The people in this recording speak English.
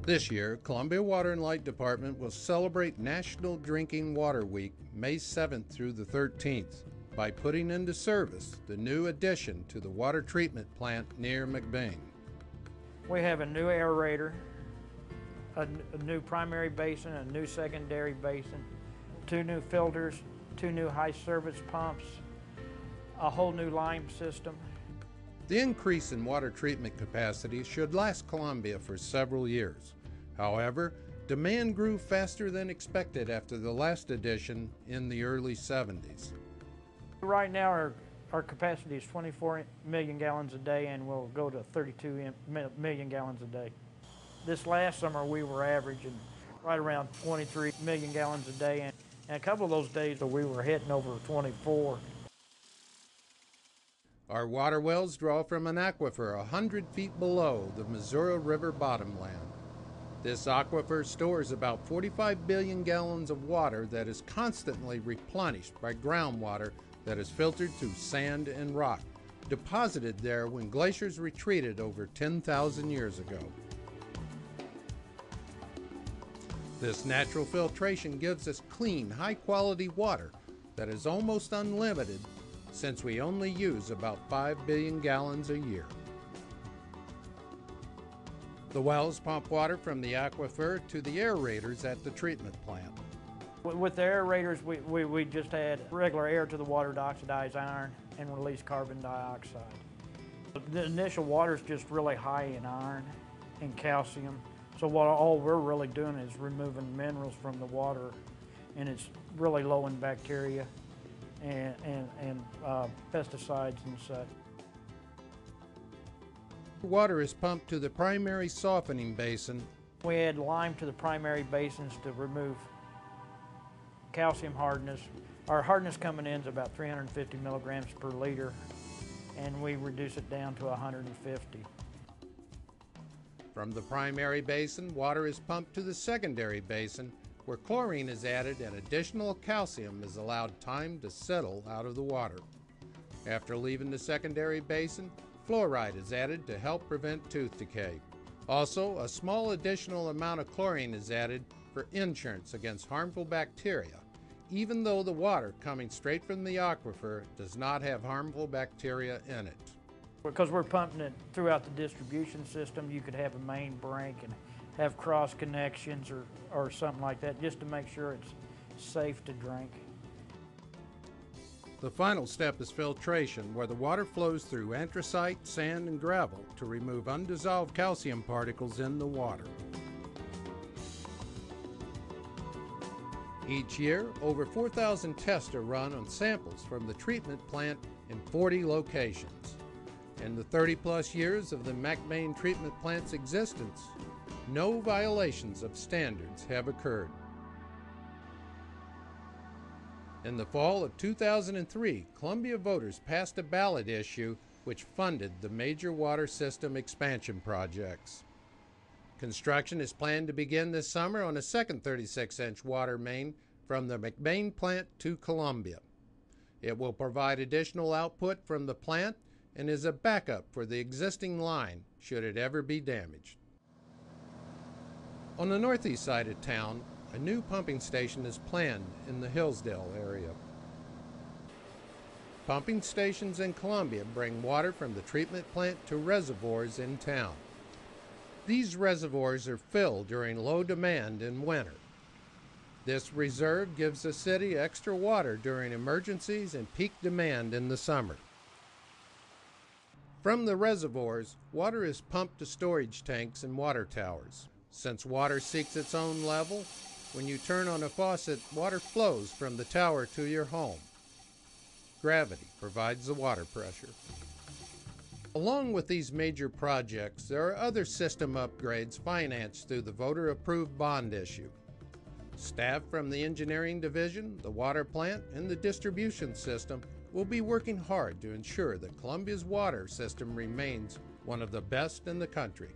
This year, Columbia Water and Light Department will celebrate National Drinking Water Week, May 7th through the 13th, by putting into service the new addition to the water treatment plant near McBain. We have a new aerator, a new primary basin, a new secondary basin, 2 new filters, 2 new high service pumps, a whole new lime system. The increase in water treatment capacity should last Columbia for several years. However, demand grew faster than expected after the last addition in the early 70s. Right now our capacity is 24 million gallons a day, and we'll go to 32 million gallons a day. This last summer we were averaging right around 23 million gallons a day, and a couple of those days we were hitting over 24. Our water wells draw from an aquifer 100 feet below the Missouri River bottomland. This aquifer stores about 45 billion gallons of water that is constantly replenished by groundwater that is filtered through sand and rock, deposited there when glaciers retreated over 10,000 years ago. This natural filtration gives us clean, high-quality water that is almost unlimited, since we only use about 5 billion gallons a year. The wells pump water from the aquifer to the aerators at the treatment plant. With the aerators, we just add regular air to the water to oxidize iron and release carbon dioxide. The initial water is just really high in iron and calcium, so all we're really doing is removing minerals from the water, and it's really low in bacteria and pesticides and such. Water is pumped to the primary softening basin. We add lime to the primary basins to remove calcium hardness. Our hardness coming in is about 350 milligrams per liter, and we reduce it down to 150. From the primary basin, water is pumped to the secondary basin, where chlorine is added and additional calcium is allowed time to settle out of the water. After leaving the secondary basin, fluoride is added to help prevent tooth decay. Also, a small additional amount of chlorine is added for insurance against harmful bacteria, even though the water coming straight from the aquifer does not have harmful bacteria in it. Because we're pumping it throughout the distribution system, you could have a main break and have cross connections or something like that, just to make sure it's safe to drink. The final step is filtration, where the water flows through anthracite, sand, and gravel to remove undissolved calcium particles in the water. Each year, over 4,000 tests are run on samples from the treatment plant in 40 locations. In the 30-plus years of the McBain treatment plant's existence, no violations of standards have occurred. In the fall of 2003, Columbia voters passed a ballot issue which funded the major water system expansion projects. Construction is planned to begin this summer on a second 36-inch water main from the McBain plant to Columbia. It will provide additional output from the plant and is a backup for the existing line should it ever be damaged. On the northeast side of town, a new pumping station is planned in the Hillsdale area. Pumping stations in Columbia bring water from the treatment plant to reservoirs in town. These reservoirs are filled during low demand in winter. This reserve gives the city extra water during emergencies and peak demand in the summer. From the reservoirs, water is pumped to storage tanks and water towers. Since water seeks its own level, when you turn on a faucet, water flows from the tower to your home. Gravity provides the water pressure. Along with these major projects, there are other system upgrades financed through the voter-approved bond issue. Staff from the engineering division, the water plant, and the distribution system will be working hard to ensure that Columbia's water system remains one of the best in the country.